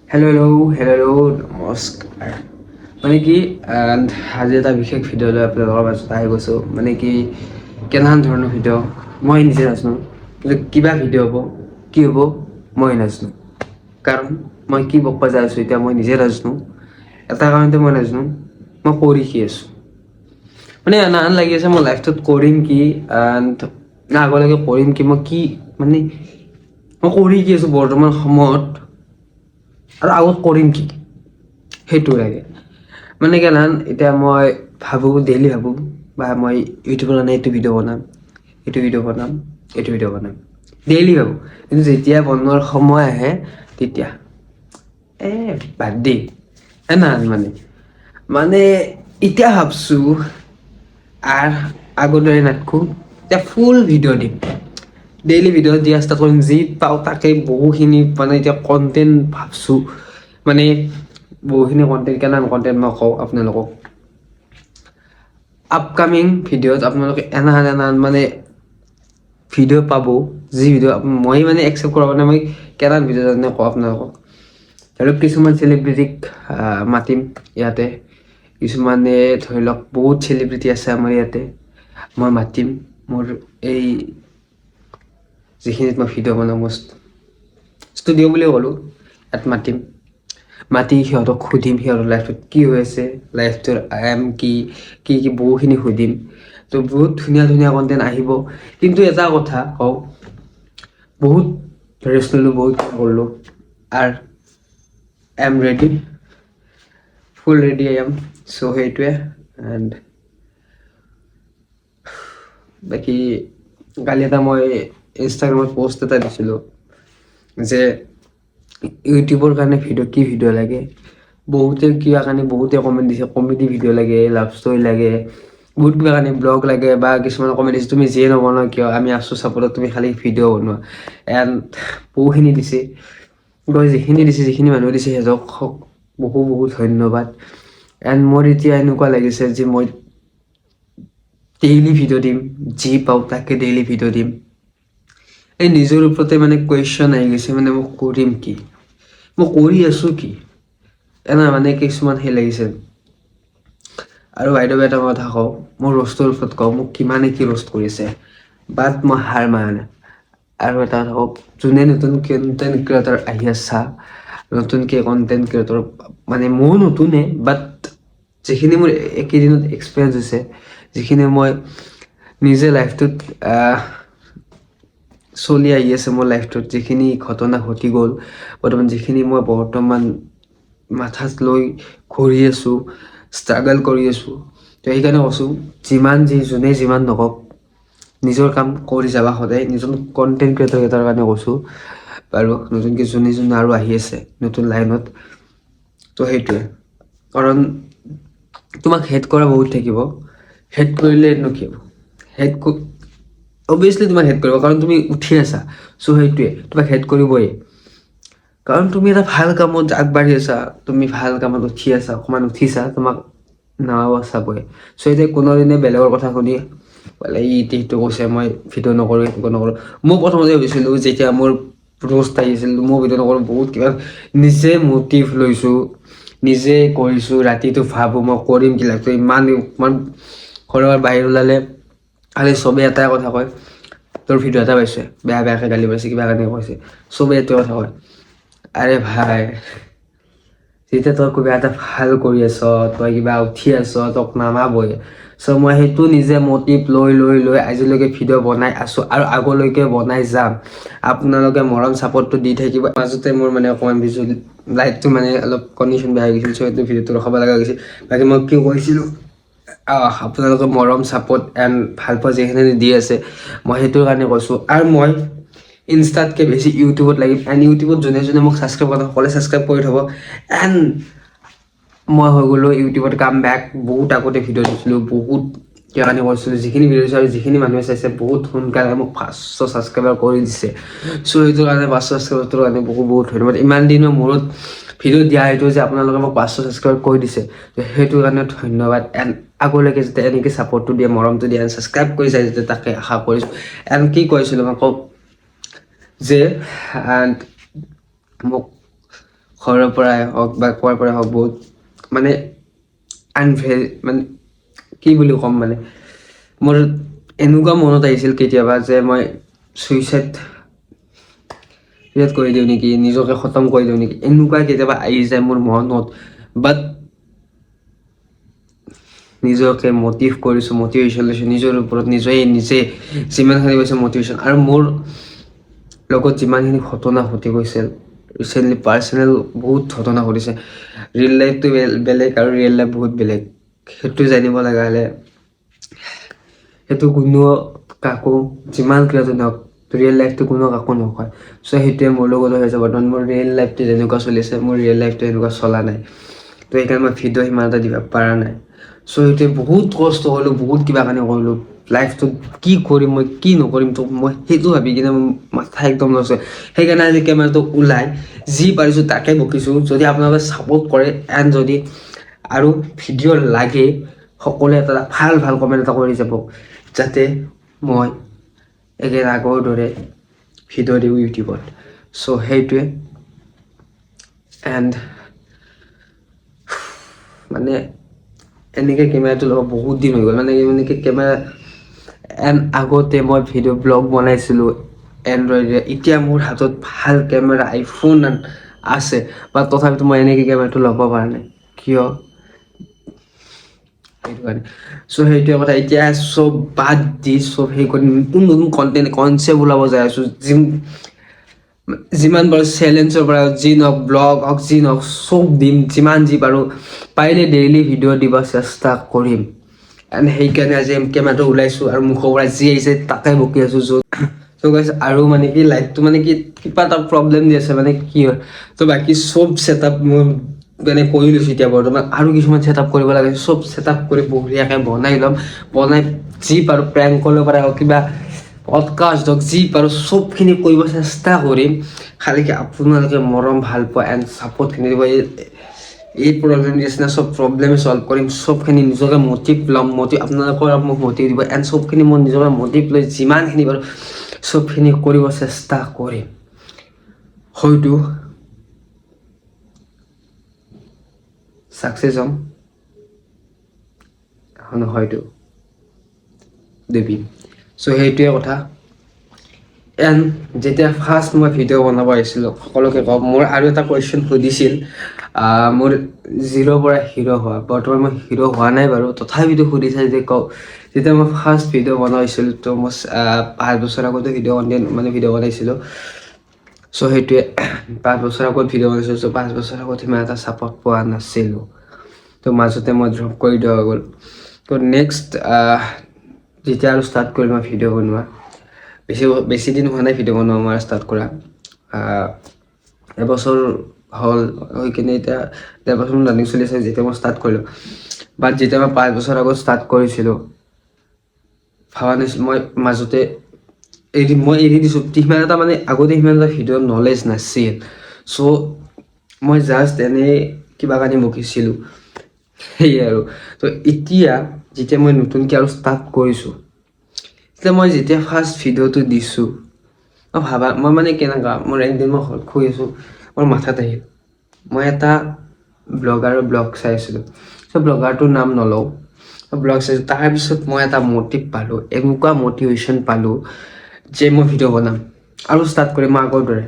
Hello' নমস্কাৰ মানে কি আজি এটা বিশেষ ভিডিঅ' লৈ আপোনালোকৰ মাজত আহি গৈছোঁ মানে কি কেনেকুৱা ধৰণৰ ভিডিঅ' মই নিজে নাজানো কিন্তু কিবা ভিডিঅ' হ'ব কি হ'ব মই নাজানো কাৰণ মই কি বকবা যাই আছোঁ এতিয়া মই নিজে নাজানো এটা কাৰণতে মই নাজানো মই কৰি কি আছোঁ মানে এনাহান লাগি আছে মই লাইফটোত কৰিম কি না আগলৈকে কৰিম কি মই কি মানে মই কৰি কি আছোঁ বৰ্তমান সময়ত আৰু আগত কৰিম কি সেইটো লাগে মানে কেনেহান এতিয়া মই ভাবোঁ ডেইলি ভাবোঁ বা মই ইউটিউবৰ কাৰণে এইটো ভিডিঅ' বনাম ডেইলি ভাবোঁ কিন্তু যেতিয়া বনোৱাৰ সময় আহে তেতিয়া বাদ দেই এনাহান মানে এতিয়া ভাবছোঁ আগলৈ নাতখো এতিয়া ফুল ভিডিঅ' দিম ডেইলি ভিডিঅ' দিয়া ষ্টাৰ্ট কৰিম যি পাওঁ তাকে বহুখিনি মানে এতিয়া কণ্টেণ্ট ভাবছোঁ মানে বহুখিনি কণ্টেণ্ট কেনেকুৱা কণ্টেণ্ট মই কওঁ আপোনালোকক আপকামিং ভিডিঅ'ত আপোনালোকে এনাহান মানে ভিডিঅ' পাব যি ভিডিঅ' মই মানে একচেপ্ট কৰা মানে মই কেনেকুৱা ভিডিঅ' জানে কওঁ আপোনালোকক ধৰি লওক কিছুমান চেলিব্ৰিটিক মাতিম ইয়াতে কিছুমানে ধৰি লওক বহুত চেলিব্ৰিটি আছে আমাৰ ইয়াতে মই মাতিম মোৰ এই যিখিনিত মই ভিডিঅ' বনাওঁ মই ষ্টুডিঅ' বুলি ক'লোঁ ইয়াত মাতি সিহঁতক সুধিম সিহঁতৰ লাইফত কি হৈ আছে লাইফটোৰ এম কি বহুখিনি সুধিম তো বহুত ধুনীয়া কণ্টেণ্ট আহিব কিন্তু এটা কথা কওঁ বহুত ৰেষ্ট ল'লোঁ বহুত কৰিলোঁ আৰু I am ready full ready I am চ' সেইটোৱে এণ্ড বাকী কালি এটা মই ইনষ্টাগ্ৰামত পষ্ট এটা দিছিলোঁ যে ইউটিউবৰ কাৰণে ভিডিঅ' লাগে বহুতে কিবা কাৰণে বহুতে কমেণ্ট দিছে কমেডি ভিডিঅ' লাগে লাভ ষ্টৰি লাগে বহুত কিবা কাৰণে ব্লগ লাগে বা কিছুমানে কমেণ্ট দিছে তুমি যিয়ে নবনোৱা কিয় আমি আছোঁ চাপৰ্টত তুমি খালি ভিডিঅ' বনোৱা এণ্ড বহুখিনি দিছে যিখিনি মানুহ দিছে সিহঁতক বহুত ধন্যবাদ এণ্ড মোৰ এতিয়া এনেকুৱা লাগিছে যে মই ডেইলি ভিডিঅ' দিম যি পাওঁ তাকে ডেইলি ভিডিঅ' দিম এই নিজৰ ওপৰতে মানে কুৱেশ্যন আহি গৈছে মানে মই কৰিম কি মই কৰি আছোঁ কি মানে কিছুমান সেই লাগিছে আৰু বাইদেউ এটা কথা কওঁ মোৰ ৰ'ষ্টৰ ওপৰত কওঁ মোক কিমানে কি ৰ'ষ্ট কৰিছে বাট মই হাৰ মাৰা নাই আৰু এটা কথা কওঁ যোনে নতুন কণ্টেণ্ট ক্ৰিয়েটৰ আহি আছা নতুনকৈ কণ্টেণ্ট ক্ৰিয়েটৰ মানে ময়ো নতুনে বাট যিখিনি মোৰ একেদিনত এক্সপিৰিয়েঞ্চ হৈছে যিখিনি মই নিজে লাইফটোত চলি আহি আছে মোৰ লাইফটোত যিখিনি ঘটনা ঘটি গ'ল যিখিনি মই বৰ্তমান মাথাত লৈ ঘূৰি আছোঁ ষ্ট্ৰাগল কৰি আছোঁ তো সেইকাৰণে কৈছোঁ যোনে যিমান নকওক নিজৰ কাম কৰি যাবা সদায় নিজৰ কণ্টেণ্ট ক্ৰিয়েটৰ কাৰণে কৈছোঁ বাৰু নতুনকৈ যোনে আৰু আহি আছে নতুন লাইনত তো সেইটোৱে কাৰণ তোমাক হেড কৰা বহুত থাকিব হেড কৰিলেনো কি হ'ব অবভিয়াছলি তোমাক হেড কৰিব কাৰণ তুমি উঠি আছা চ' সেইটোৱে তোমাক হেড কৰিবই কাৰণ তুমি এটা ভাল কামত আগবাঢ়ি আছা তুমি ভাল কামত উঠি আছা অকণমান উঠিছা তোমাক নামাব চাবই চ' এতিয়া কোনোদিনে বেলেগৰ কথা শুনি বোলে সেইটো কৈছে মই ভিডিঅ' নকৰোঁ সেইটো নকৰোঁ মই প্ৰথমতে ভাবিছিলোঁ যেতিয়া মোৰ ৰ'ষ্ট আহিছিল মই ভিডিঅ' নকৰোঁ বহুত কিবা নিজে মটিভ লৈছোঁ নিজে কৰিছোঁ ৰাতিটো ভাবোঁ মই কৰিম কি লাগতো ইমান ঘৰৰ বাহিৰ ওলালে খালি চবেই এটাই কথা কয় তোৰ ভিডিঅ' এটা পাইছে বেয়াকৈ গালি পাইছে কিবা কাৰণে কৈছে চবেই এইটো কথা কয় আৰে ভাই যেতিয়া তই কিবা এটা ভাল কৰি আছ তই কিবা উঠি আছ তোক নামাবই চ' মই সেইটো নিজে মটিভ লৈ আজিলৈকে ভিডিঅ' বনাই আছোঁ আৰু আগলৈকে বনাই যাম আপোনালোকে মৰম ছাপোৰ্টটো দি থাকিব মাজতে মোৰ মানে অকণমান লাইটটো মানে অলপ কণ্ডিশ্যন বেয়া হৈ গৈছিল চ' সেইটো ভিডিঅ'টো ৰখাব লগা হৈছিল বাকী মই কি কৈছিলোঁ আপোনালোকে মৰম ছাপোৰ্ট এণ্ড ভালপোৱা যিখিনি দি আছে মই সেইটোৰ কাৰণে কৈছোঁ আৰু মই ইনষ্টাতকৈ বেছি ইউটিউবত লাগিম এণ্ড ইউটিউবত যোনে মোক ছাবস্ক্ৰাইব কৰা সকলোৱে ছাবস্ক্ৰাইব কৰি থ'ব এণ্ড মই হৈ গ'লোঁ ইউটিউবত কাম বেক বহুত আগতে ভিডিঅ' দিছিলোঁ বহুত কাৰণে কৰিছিলোঁ যিখিনি ভিডিঅ' দিছোঁ আৰু যিখিনি মানুহে চাইছে বহুত সোনকালে মোক 500 ছাবস্ক্ৰাইবাৰ কৰি দিছে চ' সেইটোৰ কাৰণে 500 ছাবস্ক্ৰাইবাৰটোৰ কাৰণে বহুত ধন্যবাদ ইমান দিনৰ মূৰত ভিডিঅ' দিয়া সেইটো যে আপোনালোকে মোক 500 ছাবস্ক্ৰাইবাৰ কৰি দিছে সেইটোৰ কাৰণে ধন্যবাদ এণ্ড আগলৈকে যাতে এনেকৈ ছাপোৰ্টটো দিয়ে মৰমটো দিয়ে এণ্ড ছাবস্ক্ৰাইব কৰি যায় যাতে তাকে আশা কৰিছোঁ এণ্ড কি কৈছিলোঁ মই কওঁ যে মোক ঘৰৰ পৰাই হওক বা কোৱাৰ পৰাই হওক বহুত মানে মানে কি বুলি ক'ম মানে মোৰ এনেকুৱা মনত আহিছিল কেতিয়াবা যে মই ছুইচাইড কৰি দিওঁ নেকি, নিজকে খতম কৰি দিওঁ নেকি, এনেকুৱা কেতিয়াবা আহি যায় মোৰ মনত। বাট নিজকে মটিভেশ্যন লৈছোঁ নিজৰ ওপৰত, নিজে যিমানখিনি পাইছোঁ মটিভেশ্যন। আৰু মোৰ লগত যিমানখিনি ঘটনা ঘটি গৈছিল ৰিচেণ্টলি, পাৰ্চনেল বহুত ঘটনা ঘটিছে। ৰিয়েল লাইফটো বেলেগ আৰু ৰিয়েল লাইফ বহুত বেলেগ, সেইটো জানিব লগা হ'লে সেইটো কোনো কাকো যিমান ক্ৰিয়াটো নহওক, ৰিয়েল লাইফটো কোনো কাকো নকয়। চ' সেইটোৱে মোৰ লগত হৈছে বৰ্তমান। মোৰ ৰিয়েল লাইফটো যেনেকুৱা চলিছে, মোৰ ৰিয়েল লাইফটো এনেকুৱা চলা নাই। তো সেইকাৰণে মই ভিডিঅ' সিমান এটা দিব পৰা নাই। চ' সেইটোৱে বহুত কষ্ট কৰিলোঁ, বহুত কিবা কানি কৰিলোঁ। লাইফটোত কি কৰিম মই, কি নকৰিম, তো মই সেইটো ভাবি কিনে মাথা একদম লছ হয়। সেইকাৰণে আজি কেমেৰাটো ওলাই যি পাৰিছোঁ তাকে বকিছোঁ। যদি আপোনালোকে ছাপোৰ্ট কৰে এণ্ড যদি আৰু ভিডিঅ' লাগে, সকলোৱে এটা ভাল ভাল কমেণ্ট এটা কৰি যাব, যাতে মই একেই আগৰ দৰে ভিডিঅ' দিওঁ ইউটিউবত। চ' সেইটোৱে। এণ্ড মানে এনেকৈ কেমেৰাটো ল'ব বহুত দিন হৈ গ'ল, মানে এনেকৈ কেমেৰা এণ্ড আগতে মই ভিডিঅ' ব্লগ বনাইছিলোঁ এণ্ড্ৰইডে। এতিয়া মোৰ হাতত ভাল কেমেৰা আইফোন আছে, বা তথাপিতো মই এনেকৈ কেমেৰাটো ল'ব পৰা নাই, কিয়? সেইটো কাৰণে। চ' সেইটোৱে কথা। এতিয়া চব বাদ দি চব সেই কৰি নতুন নতুন কনচেপ্ট ওলাব যাই আছোঁ। যিমান পাৰোঁ চেলেঞ্জৰ পৰা যি নহওক, ব্লগ হওক যি নহওক, চব দিম, যিমান যি পাৰোঁ। পাৰিলে ডেইলি ভিডিঅ' দিব চেষ্টা কৰিম। এণ্ড সেইকাৰণে আজি কেমেৰাটো ওলাইছোঁ আৰু মুখৰ পৰা যি আহিছে তাকে বকি আছোঁ। চ' গাইছ, আৰু মানে কি লাইফটো মানে কি কিবা এটা প্ৰব্লেম দি আছে, মানে কি হয়। ত' বাকী চব ছেটআপ মই মানে কৰি লৈছোঁ এতিয়া বৰ্তমান, আৰু কিছুমান ছেটআপ কৰিব লাগে। চব ছেটআপ কৰি বঢ়িয়াকৈ বনাই ল'ম। বনাই যি পাৰোঁ প্ৰেংক কৰিব পৰা হওক, কিবা পডকাষ্ট হওক, যি পাৰোঁ চবখিনি কৰিব চেষ্টা কৰিম। খালি আপোনালোকে মৰম ভাল পোৱা এণ্ড ছাপৰ্টখিনি দিব। এই প্ৰব্লেম নিচিনা চব প্ৰব্লেমে ছল্ভ কৰিম। চবখিনি নিজকে মটিভ ল'ম, আপোনালোকৰ মোক মটিভ দিব। এণ্ড চবখিনি মই নিজকে মটিভ লৈ যিমানখিনি পাৰোঁ চবখিনি কৰিব চেষ্টা কৰিম। হয়তো ছাকচেছ হ'ম, হয়তো দেৱী। চ' সেইটোৱে কথা। এণ্ড যেতিয়া ফাৰ্ষ্ট মই ভিডিঅ' বনাব আহিছিলোঁ, সকলোকে কওঁ, মোৰ আৰু এটা কুৱেশ্যন সুধিছিল, মোৰ জিৰ'ৰ পৰা হিৰ' হোৱা। বৰ্তমান মই হিৰ' হোৱা নাই বাৰু, তথাপিতো সুধিছে যে কওঁ। যেতিয়া মই ফাৰ্ষ্ট ভিডিঅ' বনাইছিলোঁ, তো মই 5 বছৰ আগতে ভিডিঅ' বনাইছিলোঁ। চ' সেইটোৱে, 5 বছৰ আগত ভিডিঅ' বনাইছিলোঁ। চ' 5 বছৰ আগত সিমান এটা ছাপৰ্ট পোৱা নাছিলোঁ। তো মাজতে মই ড্ৰপ কৰি দিয়া হৈ গ'ল। তো নেক্সট যেতিয়া আৰু ষ্টাৰ্ট কৰিলোঁ মই ভিডিঅ' বনোৱা, বেছি দিন হোৱা নাই ভিডিঅ' বনোৱা মই ষ্টাৰ্ট কৰা। এবছৰ হ'ল হৈ কিনে এতিয়া 1.5 বছৰমান ৰানিং চলি আছে যেতিয়া মই ষ্টাৰ্ট কৰিলোঁ। বাট যেতিয়া মই 5 বছৰ আগত ষ্টাৰ্ট কৰিছিলোঁ, ভাবা নাছিলোঁ মই মাজতে মই এৰি দিছোঁ। সিমান এটা মানে আগতে সিমান এটা ভিডিঅ'ৰ নলেজ নাছিল। চ' মই জাষ্ট এনেই কিবা কানি বকিছিলোঁ, সেয়ে আৰু। তো এতিয়া যেতিয়া মই নতুনকৈ আৰু ষ্টাৰ্ট কৰিছোঁ, তেতিয়া মই যেতিয়া ফাৰ্ষ্ট ভিডিঅ'টো দিছোঁ, মই মানে কেনেকুৱা, মোৰ একদিন মই ঘৰত শুই আছোঁ, মোৰ মাথাত আহিল মই এটা ব্লগাৰৰ ব্লগ চাই আছিলোঁ। চ' ব্লগাৰটোৰ নাম নলওঁ, ব্লগ চাইছোঁ। তাৰপিছত মই এটা মটিভ পালোঁ, এনেকুৱা মটিভেশ্যন পালোঁ যে মই ভিডিঅ' বনাম আৰু ষ্টাৰ্ট কৰিম মই আগৰ দৰে,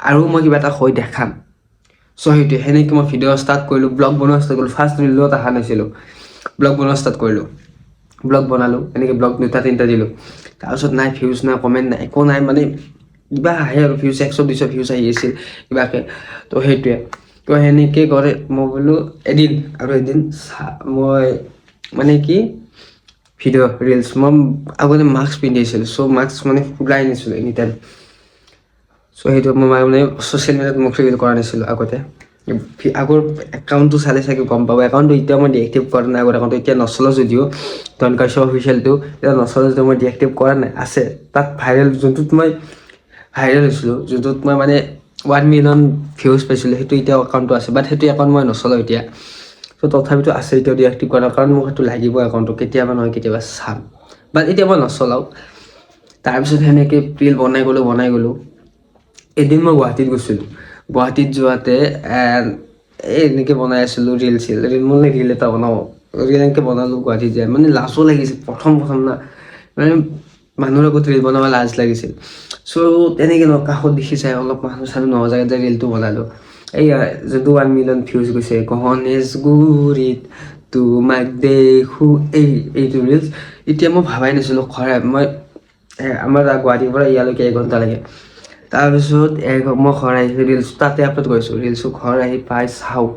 আৰু মই কিবা এটা হৈ দেখাম। চ' সেইটোৱে, সেনেকৈ মই ভিডিঅ' ষ্টাৰ্ট কৰিলোঁ, ব্লগ বনোৱা ষ্টাৰ্ট কৰিলোঁ। ফাৰ্ষ্ট ৰিলত অহা নাছিলোঁ, ব্লগ বনোৱা ষ্টাৰ্ট কৰিলোঁ। ব্লগ বনালোঁ, এনেকৈ ব্লগ 2-3টা দিলোঁ। তাৰপিছত নাই ভিউজ, নাই কমেণ্ট, নাই একো নাই, মানে কিবা আহে আৰু ভিউজ 100-200 ভিউজ আহি আছিল কিবাকৈ। তো সেইটোৱে। তো সেনেকৈ কৰে মই বোলো এদিন মই মানে কি ভিডিঅ' ৰিলচ, মই আগতে মাস্ক পিন্ধিছিলোঁ। চ' মাস্ক মানে ওলাই নিছিলোঁ এনি টাইম। চ' সেইটো মই মানে ছ'চিয়েল মিডিয়াত মোক ৰিভিল কৰা নাছিলোঁ আগতে। আগৰ একাউণ্টটো চালে চাগে গম পাব। একাউণ্টটো এতিয়া মই ডিএক্টিভ কৰা নাই। আগৰ একাউণ্টটো এতিয়া নচলে যদিও, ধন কাশ্যপ অফিচিয়েলটো এতিয়া নচলে যদিও মই ডিএক্টিভ কৰা নাই, আছে তাত ভাইৰেল। যোনটোত মই ভাইৰেল হৈছিলোঁ, যোনটোত মই মানে 1 মিলিয়ন ভিউজ পাইছিলোঁ, সেইটো এতিয়া একাউণ্টটো আছে। বাট সেইটো একাউণ্ট মই নচলাওঁ এতিয়া। চ' তথাপিতো আছে এতিয়াও ডিএক্টিভ কৰা, কাৰণ মোক সেইটো লাগিব একাউণ্টটো, কেতিয়াবা নহয় কেতিয়াবা চাম। বাট এতিয়া মই নচলাওঁ। তাৰপিছত সেনেকৈ ৰিল বনাই গ'লোঁ। এদিন মই গুৱাহাটীত গৈছিলোঁ। গুৱাহাটীত যোৱাতে এই এনেকৈ বনাই আছিলোঁ ৰিল মানে ৰিল এটা বনাওঁ ৰিল এনেকৈ বনালোঁ গুৱাহাটীত যায় মানে লাজো লাগিছিল প্ৰথম না মানে মানুহৰ আগত ৰিল বনাব লাজ লাগিছিল চ' তেনেকৈ ন কাষত দেখি চাই অলপ মানুহ চানুহ নজাগাত যে ৰিলটো বনালোঁ এইয়া যোনটো 1 মিলিয়ন ভিউজ গৈছে গণেশগুৰিত তোমাক দেখোঁ এইটো ৰিলচ এতিয়া মই ভাবাই নাছিলোঁ মই আমাৰ গুৱাহাটীৰ পৰা ইয়ালৈকে 1 ঘণ্টা লাগে তাৰপিছত মই ঘৰ আহি ৰিলচ তাতে আপলোড কৰিছোঁ ৰিলচটো ঘৰ আহি পাই চাওঁ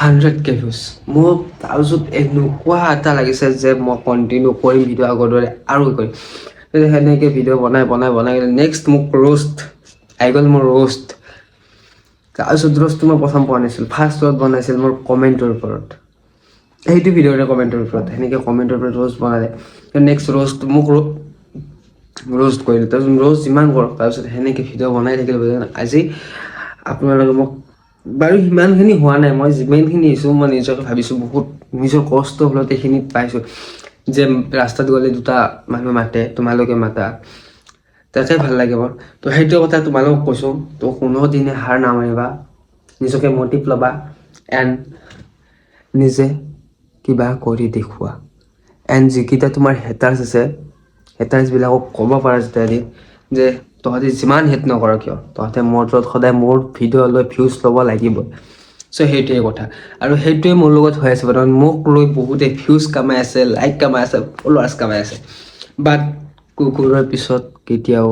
100K ভিউজ মোক তাৰপিছত এনেকুৱা এটা লাগিছে যে মই কণ্টিনিউ কৰিম ভিডিঅ' আগৰ দৰে আৰু কৰিম সেনেকৈ ভিডিঅ' বনাই নেক্সট মোক ৰোষ্ট আহি গ'ল মোৰ ৰোষ্ট তাৰপিছত ৰোষ্টটো মই প্ৰথম পোৱা নাছিলোঁ ফাৰ্ষ্ট ৰোষ্ট বনাইছিল মোৰ কমেণ্টৰ ওপৰত সেইটো ভিডিঅ'ৰে কমেণ্টৰ ওপৰত সেনেকৈ কমেণ্টৰ ওপৰত ৰোষ্ট বনালে নেক্সট ৰোষ্ট মোক ৰোষ্ট কৰিলোঁ তাৰপিছত ৰোষ্ট যিমান কৰক তাৰপিছত সেনেকৈ ভিডিঅ' বনাই থাকিলোঁ আজি আপোনালোকে মোক বাৰু সিমানখিনি হোৱা নাই মই যিমানখিনি আহিছোঁ মই নিজকে ভাবিছোঁ বহুত নিজৰ কষ্ট ফলত এইখিনিত পাইছোঁ যে ৰাস্তাত গ'লে 2টা মানুহ মাতে তোমালোকে মাতা তাতে ভাল লাগে মোৰ তো সেইটো কথা তোমালোকক কৈছোঁ তো কোনোদিনে হাৰ নামাৰিবা নিজকে মটিভ ল'বা এণ্ড নিজে কিবা কৰি দেখুওৱা এণ্ড যিকেইটা তোমাৰ হেটাৰ্ছ আছে হেটাৰ্ছবিলাকক ক'ব পাৰা যেতিয়া যে তহঁতে যিমান হেট নকৰ কিয় তহঁতে মোৰ লগত সদায় মোৰ ভিডিঅ' লৈ ভিউজ ল'ব লাগিবই চ' সেইটোৱে কথা আৰু সেইটোৱে মোৰ লগত হৈ আছে বৰ্তমান মোক লৈ বহুতে ভিউজ কামাই আছে লাইক কামাই আছে ফলোৱাৰ্ছ কামাই আছে বাট কুকুৰৰ পিছত কেতিয়াও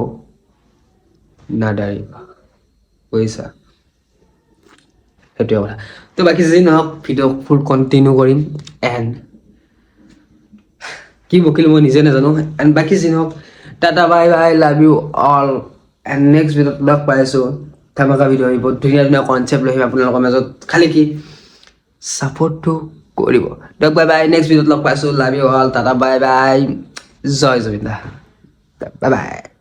নাদাৰিবা বুজিছা সেইটোৱে কথা তো বাকী যি নহওক ভিডিঅ' ফুল কণ্টিনিউ কৰিম এণ্ড কি বকিলোঁ মই নিজে নাজানো এণ্ড বাকী যি নহওক Tata bye by love you all and next ভিডিঅ'ত লগ পাইছোঁ ধামাকা ভিডিঅ' আহিব ধুনীয়া কনচেপ্ট লৈ আহিম আপোনালোকৰ মাজত খালি কি ছাপোৰ্টটো কৰিব দিয়ক বাই বাই নেক্সট ভিডিঅ'ত লগ পাইছোঁ love you all tata bye bye জয় জবিন্দা বাই বাই